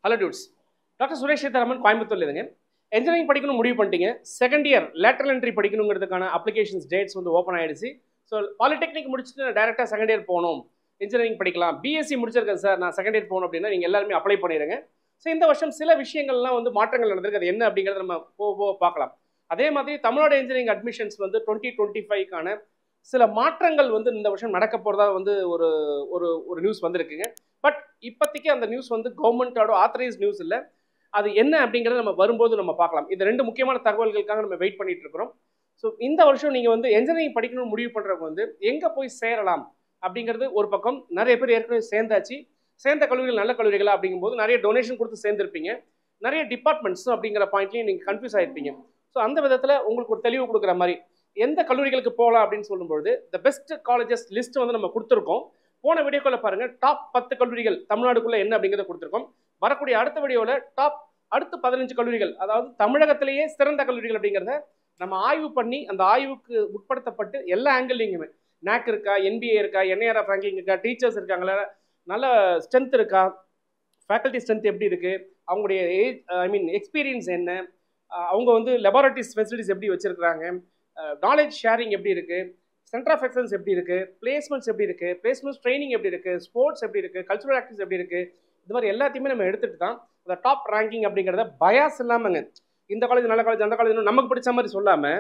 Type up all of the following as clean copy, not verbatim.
Hello dudes, doctor Suresh Sethuraman கோயம்புத்தூர்ல இதுங்க. Engineering படிக்கணும் முடிவு பண்ணிட்டீங்க. செகண்ட் இயர் லேட்டரல் என்ட்ரி படிக்கணுங்கிறதுக்கான அப்ளிகேஷன்ஸ் டேட்ஸ் வந்து ஓப்பன் ஆயிடுச்சு. ஸோ பாலிடெக்னிக் முடிச்சுட்டு நான் டேரெக்டாக செகண்ட் இயர் போகணும், இன்ஜினியரிங் படிக்கலாம், பிஎஸ்சி முடிச்சிருக்கேன் சார், நான் செகண்ட் இயர் போகணும் அப்படின்னா நீங்கள் எல்லாருமே அப்ளை பண்ணிடுங்க. ஸோ இந்த வருஷம் சில விஷயங்கள்லாம் வந்து மாற்றங்கள் நடந்திருக்கு. அது என்ன அப்படிங்கிறத நம்ம போக பார்க்கலாம். அதே மாதிரி தமிழ்நாடு இன்ஜினியரிங் அட்மிஷன்ஸ் வந்து 2025க்கான சில மாற்றங்கள் வந்து இந்த வருஷம் நடக்க போகிறதா வந்து ஒரு ஒரு ஒரு நியூஸ் வந்திருக்குங்க. பட் இப்போதைக்கு அந்த நியூஸ் வந்து கவர்மெண்ட்டோட ஆத்தரைஸ் நியூஸ் இல்லை. அது என்ன அப்படிங்கிறத நம்ம வரும்போது நம்ம பார்க்கலாம். இந்த ரெண்டு முக்கியமான தகவல்களுக்காக நம்ம வெயிட் பண்ணிட்டு இருக்கிறோம். ஸோ இந்த வருஷம் நீங்கள் வந்து என்ஜினியரிங் படிக்கணும்னு முடிவு பண்ணுறவங்க வந்து எங்கே போய் சேரலாம் அப்படிங்கிறது ஒரு பக்கம். நிறைய பேர் ஏற்கனவே சேர்ந்தாச்சு. சேர்ந்த கல்லூரிகள் நல்ல கல்லூரிகளா அப்படிங்கும்போது நிறைய டொனேஷன் கொடுத்து சேர்ந்துருப்பீங்க. நிறைய டிபார்ட்மெண்ட்ஸ் அப்படிங்கிற பாயிண்ட்லையும் நீங்கள் கன்ஃபியூஸ் ஆகிருப்பீங்க. ஸோ அந்த விதத்தில் உங்களுக்கு ஒரு தெளிவு கொடுக்குற மாதிரி எந்த கல்லூரிகளுக்கு போகலாம் அப்படின்னு சொல்லும்போது த பெஸ்ட் காலேஜஸ் லிஸ்ட் வந்து நம்ம கொடுத்துருக்கோம். போன வீடியோக்குள்ள பாருங்க, டாப் 10 கல்லூரிகள் தமிழ்நாடுக்குள்ள என்ன அப்படிங்கிறத கொடுத்துருக்கோம். வரக்கூடிய அடுத்த வீடியோவில் டாப் அடுத்த 15 கல்லூரிகள், அதாவது தமிழகத்திலேயே சிறந்த கல்லூரிகள் அப்படிங்கிறத நம்ம ஆய்வு பண்ணி அந்த ஆய்வுக்கு உட்படுத்தப்பட்டு எல்லா ஆங்கிள்லையுமே NAC இருக்கா, NBA இருக்கா, NIRF ரேங்கிங் இருக்கா, டீச்சர்ஸ் இருக்காங்களா, நல்ல ஸ்ட்ரென்த் இருக்கா, ஃபேக்கல்டி ஸ்ட்ரென்த் எப்படி இருக்கு, அவங்களுடைய எக்ஸ்பீரியன்ஸ் என்ன, அவங்க வந்து லெபார்டரிஸ் ஃபெசிலிட்டிஸ் எப்படி வச்சிருக்காங்க, நாலேஜ் ஷேரிங் எப்படி இருக்கு, சென்டர் ஆஃப் எக்ஸலன்ஸ் எப்படி இருக்கு, பிளேஸ்மெண்ட்ஸ் எப்படி இருக்கு, பிளேஸ்மெண்ட்ஸ் ட்ரைனிங் எப்படி இருக்கு, ஸ்போர்ட்ஸ் எப்படி இருக்கு, கல்ச்சுரல் ஆக்டிவிட்டிஸ் எப்படி இருக்கு, இது மாதிரி எல்லாத்தையுமே நம்ம எடுத்துட்டு தான் அந்த டாப் ரேங்கிங் அப்படிங்கிறத பயாஸ் இல்லாமங்க இந்த காலேஜ் நல்ல காலேஜ் அந்த காலேஜ் நமக்கு பிடிச்ச மாதிரி சொல்லாம,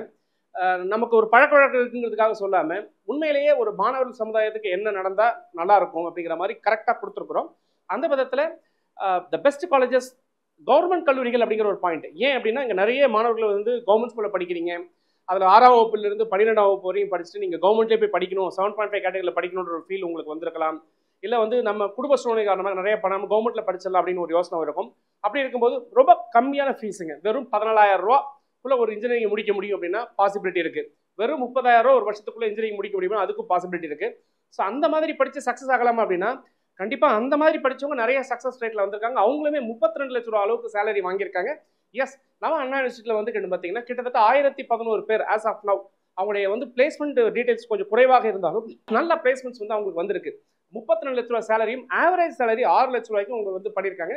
நமக்கு ஒரு பழக்க வழக்கம் இருக்குங்கிறதுக்காக சொல்லாம, உண்மையிலேயே ஒரு மாணவர்கள் சமுதாயத்துக்கு என்ன நடந்தா நல்லா இருக்கும் அப்படிங்கிற மாதிரி கரெக்டாக கொடுத்துருக்குறோம். அந்த விதத்தில் த பெஸ்ட் காலேஜஸ் கவர்மெண்ட் கல்லூரிகள் அப்படிங்கிற ஒரு பாயிண்ட். ஏன் அப்படின்னா இங்கே நிறைய மாணவர்கள் வந்து கவர்மெண்ட் ஸ்கூலில் படிக்கிறீங்க. அதில் 6ஆம் வகுப்புலேருந்து 12ஆம் வகுப்பு வரையும் படிச்சுட்டு நீங்கள் கவர்மெண்ட்லேயே போய் படிக்கணும், 7.5 கேட்டகரியில் படிக்கணுன்ற ஒரு ஃபீல் உங்களுக்கு வந்திருக்கலாம். இல்லை வந்து நம்ம குடும்ப சூழ்நிலை காரணமாக நிறைய பணம் கவர்மெண்ட்டில் படிச்சிடலாம் அப்படின்னு ஒரு யோசனை இருக்கும். அப்படி இருக்கும்போது ரொம்ப கம்மியான ஃபீஸுங்க, வெறும் 14,000 ரூபாக்குள்ளே ஒரு இன்ஜினியரிங் முடிக்க முடியும் அப்படின்னா பாசிபிலிட்டி இருக்குது. வெறும் 30,000 ரூபா ஒரு வருஷத்துக்குள்ளே இன்ஜினியரிங் முடிக்க முடியுமா, அதுக்கும் பாசிபிலிட்டி இருக்குது. ஸோ அந்த மாதிரி படித்து சக்ஸஸ் ஆகலாமா அப்படின்னா கண்டிப்பாக அந்த மாதிரி படித்தவங்க நிறைய சக்ஸஸ் ரேட்டில் வந்திருக்காங்க. அவங்களுமே 32 லட்ச ரூபா அளவுக்கு சேலரி வாங்கியிருக்காங்க. எஸ், நம்ம அண்ணா யூனிவர்சிட்டியில் வந்து பார்த்தீங்கன்னா கிட்டத்தட்ட 1011 பேர் ஆஸ் ஆஃப் நவ். அவங்களுடைய வந்து பிளேஸ்மெண்ட் டீடைல்ஸ் கொஞ்சம் குறைவாக இருந்தாலும் நல்ல பிளேஸ்மெண்ட்ஸ் வந்து அவங்களுக்கு வந்திருக்கு. 32 லட்ச ரூபா சேலரியும் ஆவரேஜ் சேலரி 6 லட்ச ரூபாய்க்கும் அவங்க வந்து பண்ணியிருக்காங்க.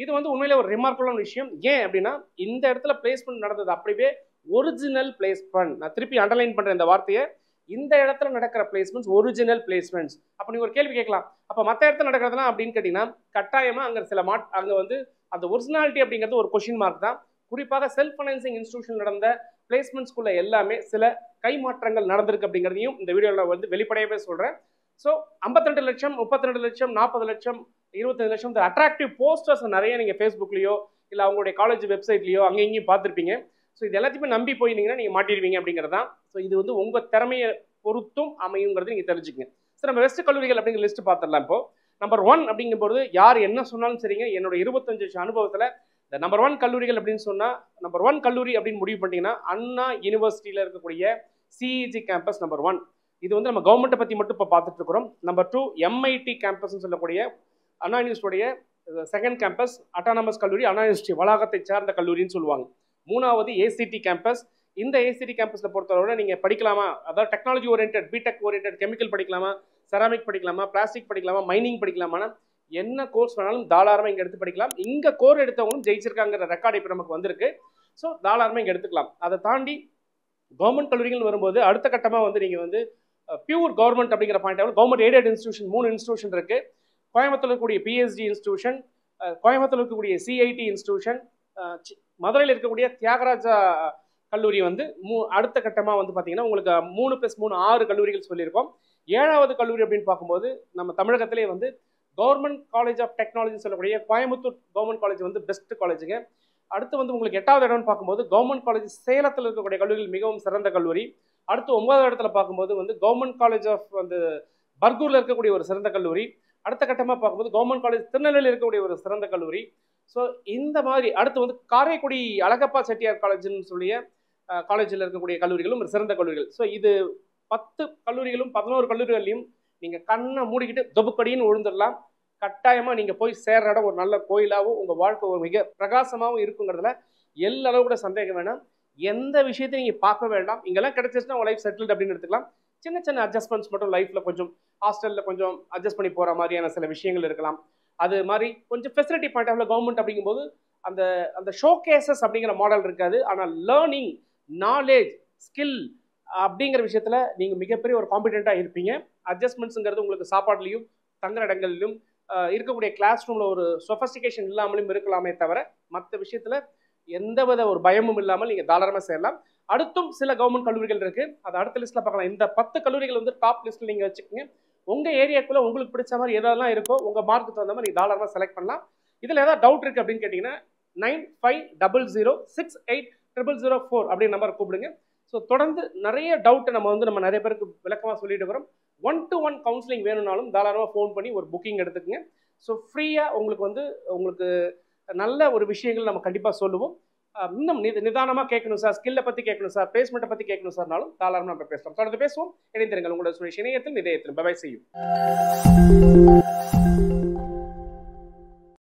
இது வந்து உண்மையிலே ஒரு ரிமார்க்கபிளான விஷயம். ஏன் அப்படின்னா இந்த இடத்துல பிளேஸ்மெண்ட் நடந்தது அப்படியே ஒரிஜினல் பிளேஸ்மெண்ட். நான் திருப்பி அண்டர்லைன் பண்ணுறேன் இந்த வார்த்தையை. இந்த இடத்துல நடக்கிற பிளேஸ்மெண்ட்ஸ் ஒரிஜினல் பிளேஸ்மெண்ட்ஸ். அப்போ நீங்கள் ஒரு கேள்வி கேட்கலாம், அப்போ மற்ற இடத்துல நடக்கிறதுனா அப்படின்னு கேட்டிங்கன்னா கட்டாயமாக அங்கே சில அங்கே வந்து அந்த ஒரிஜினாலிட்டி அப்படிங்கிறது ஒரு கொஷின் மார்க் தான். குறிப்பாக செல்ஃப் ஃபைனான்சிங் இன்ஸ்டிடியூஷன் நடந்த பிளேஸ்மெண்ட்ஸ்குள்ள எல்லாமே சில கைமாற்றங்கள் நடந்திருக்கு அப்படிங்கிறதையும் இந்த வீடியோவில் வந்து வெளிப்படையவே சொல்கிறேன். ஸோ 52 லட்சம், 32 லட்சம், 40 லட்சம், 25 லட்சம் இந்த அட்ராக்டிவ் போஸ்டர்ஸ் நிறைய நீங்கள் ஃபேஸ்புக்லேயோ இல்லை அவங்களுடைய காலேஜ் வெப்சைட்லேயோ அங்கே இங்கேயும் பார்த்துருப்பீங்க. ஸோ இது எல்லாத்தையுமே நம்பி போயிருந்தீங்கன்னா நீங்கள் மாட்டிடுவீங்க அப்படிங்கிறது தான். ஸோ இது வந்து உங்கள் திறமையை பொறுத்தும் அமையுங்கிறது நீங்கள் தெரிஞ்சுக்கங்க. சார், நம்ம பெஸ்ட் கல்லூரிகள் அப்படிங்கிற லிஸ்ட் பார்த்துடலாம். இப்போ நம்பர் 1 அப்படிங்கும்போது யார் என்ன சொன்னாலும் சரிங்க, என்னோட 25 வருஷம் அனுபவத்தில் இந்த நம்பர் 1 கல்லூரிகள் அப்படின்னு சொன்னால் நம்பர் 1 கல்லூரி அப்படின்னு முடிவு பண்ணிட்டீங்கன்னா அண்ணா யூனிவர்சிட்டியில் இருக்கக்கூடிய CEG கேம்பஸ் நம்பர் 1. இது வந்து நம்ம கவர்மெண்ட்டை பற்றி மட்டும் இப்போ பார்த்துட்டு இருக்கிறோம். நம்பர் 2 MIT கேம்பஸ்ன்னு சொல்லக்கூடிய அண்ணா யூனிவர்சிட்டியோடைய செகண்ட் கேம்பஸ் அட்டானமஸ் கல்லூரி, அண்ணா யூனிவர்சிட்டி வளாகத்தை சார்ந்த கல்லூரின்னு சொல்லுவாங்க. 3வது ACT கேம்பஸ். இந்த ACT கேம்பஸில் பொறுத்தவரை நீங்கள் படிக்கலாமா, அதாவது technology orient, BTech orient, chemical படிக்கலாமா, செராமிக் படிக்கலாமா, பிளாஸ்டிக் படிக்கலாமா, மைனிங் படிக்கலாமா, என்ன கோர்ஸ் வேணாலும் தாராளமாக இங்கே எடுத்து படிக்கலாம். இங்கே கோர் எடுத்தவங்களும் ஜெயிச்சிருக்காங்கிற ரெக்கார்டு இப்போ நமக்கு வந்திருக்கு. ஸோ தாராளமாக இங்கே எடுத்துக்கலாம். அதை தாண்டி கவர்மெண்ட் கல்லூரிகள் வரும்போது அடுத்த கட்டமாக வந்து நீங்கள் வந்து பியூர் கவர்மெண்ட் அப்படிங்கிற point government aided institution 3 institution இருக்குது. கோயம்புத்தூர் இருக்கக்கூடிய PSG இன்ஸ்டியூஷன், கோயம்புத்தூர் இருக்கக்கூடிய CIT இன்ஸ்டியூஷன், மதுரையில் இருக்கக்கூடிய தியாகராஜா கல்லூரி வந்து அடுத்த கட்டமாக வந்து பார்த்தீங்கன்னா உங்களுக்கு 3+3 6 கல்லூரிகள் சொல்லியிருக்கோம். 7வது கல்லூரி அப்படின்னு பார்க்கும்போது நம்ம தமிழகத்திலே வந்து கவர்மெண்ட் காலேஜ் ஆஃப் டெக்னாலஜி சொல்லக்கூடிய கோயம்புத்தூர் கவர்மெண்ட் காலேஜ் வந்து பெஸ்ட் காலேஜுங்க. அடுத்து வந்து உங்களுக்கு 8வது இடம்னு பார்க்கும்போது கவர்மெண்ட் காலேஜ் சேலத்தில் இருக்கக்கூடிய கல்லூரிகள் மிகவும் சிறந்த கல்லூரி. அடுத்து 9வது இடத்துல பார்க்கும்போது வந்து கவர்மெண்ட் காலேஜ் ஆஃப் வந்து பர்கூரில் இருக்கக்கூடிய ஒரு சிறந்த கல்லூரி. அடுத்த கட்டமாக பார்க்கும்போது கவர்மெண்ட் காலேஜ் திருநெல்வேலியில் இருக்கக்கூடிய ஒரு சிறந்த கல்லூரி. ஸோ இந்த மாதிரி அடுத்து வந்து காரைக்குடி அழகப்பா செட்டியார் காலேஜ்னு சொல்லிய காலேஜில் இருக்கக்கூடிய கல்லூரிகளும் ஒரு சிறந்த கல்லூரிகள். ஸோ இது 10 கல்லூரிகளும் 11 கல்லூரிகளையும் நீங்கள் கண்ணை மூடிக்கிட்டு தொபுக்கடின்னு விழுந்துடலாம். கட்டாயமாக நீங்கள் போய் சேர்ற இடம் ஒரு நல்ல கோயிலாகவும் உங்கள் வாழ்க்கை ஒரு மிக பிரகாசமாகவும் இருக்குங்கிறதுல எல்லா அளவு கூட சந்தேகம் வேணாம். எந்த விஷயத்தையும் நீங்கள் பார்க்க வேண்டாம். இங்கெல்லாம் கிடைச்சிச்சுன்னா உங்கள் லைஃப் செட்டில்டு அப்படின்னு எடுத்துக்கலாம். சின்ன சின்ன அட்ஜஸ்ட்மெண்ட்ஸ் மட்டும் லைஃப்பில் கொஞ்சம் ஹாஸ்டலில் கொஞ்சம் அட்ஜஸ்ட் பண்ணி போகிற மாதிரியான சில விஷயங்கள் இருக்கலாம். அது மாதிரி கொஞ்சம் ஃபெசிலிட்டி பாயிண்ட் ஆஃப் கவர்மெண்ட் அப்படிங்கும்போது அந்த அந்த ஷோ கேசஸ் அப்படிங்கிற மாடல் இருக்காது. ஆனால் லேர்னிங், நாலேஜ், ஸ்கில் அப்படிங்கிற விஷயத்தில் நீங்கள் மிகப்பெரிய ஒரு காம்பிடென்ட்டாக இருப்பீங்க. அட்ஜஸ்ட்மெண்ட்ஸுங்கிறது உங்களுக்கு சாப்பாடுலையும் தங்குற இடங்கள்லையும் இருக்கக்கூடிய கிளாஸ் ரூமில் ஒரு சொஃபஸ்டிகேஷன் இல்லாமலும் இருக்கலாமே தவிர மற்ற விஷயத்தில் எந்தவித ஒரு பயமும் இல்லாமல் நீங்கள் தாராளமாக செய்யலாம். அடுத்தும் சில கவர்மெண்ட் கல்லூரிகள் இருக்குது, அது அடுத்த லிஸ்ட்டில் பார்க்கலாம். இந்த 10 கல்லூரிகள் வந்து டாப் லிஸ்ட்டில் நீங்கள் வச்சுக்கோங்க. உங்கள் ஏரியாக்குள்ளே உங்களுக்கு பிடிச்ச மாதிரி எதெல்லாம் இருக்கோ உங்கள் மார்க்கு தகுந்த மாதிரி நீங்கள் தாராளமாக செலக்ட் பண்ணலாம். இதில் ஏதாவது டவுட் இருக்குது அப்படின்னு கேட்டிங்கன்னா 9500680004 அப்படின்னு நம்பர் கூப்பிடுங்க. ஸோ தொடர்ந்து நிறைய டவுட்டை நம்ம நிறைய பேருக்கு விளக்கமாக சொல்லிட்டு வரோம். 1-to-1 கவுன்சிலிங் வேணும்னாலும் தாராளமாக ஃபோன் பண்ணி ஒரு புக்கிங் எடுத்துக்கங்க. ஸோ ஃப்ரீயாக உங்களுக்கு நல்ல ஒரு விஷயங்கள் நம்ம கண்டிப்பாக சொல்லுவோம். இன்னும் நிதானமாக கேட்கணும் சார், ஸ்கில்லை பற்றி கேட்கணும் சார், பிளேஸ்மெண்ட்டை பற்றி கேட்கணும் சார்னாலும் தாராளமாக நம்ம பேசலாம். தொடர்ந்து பேசுவோம். இணைந்திருங்கள் உங்களோட சுரேஷ் இணையத்தில் இதயத்தில். Bye bye, see you.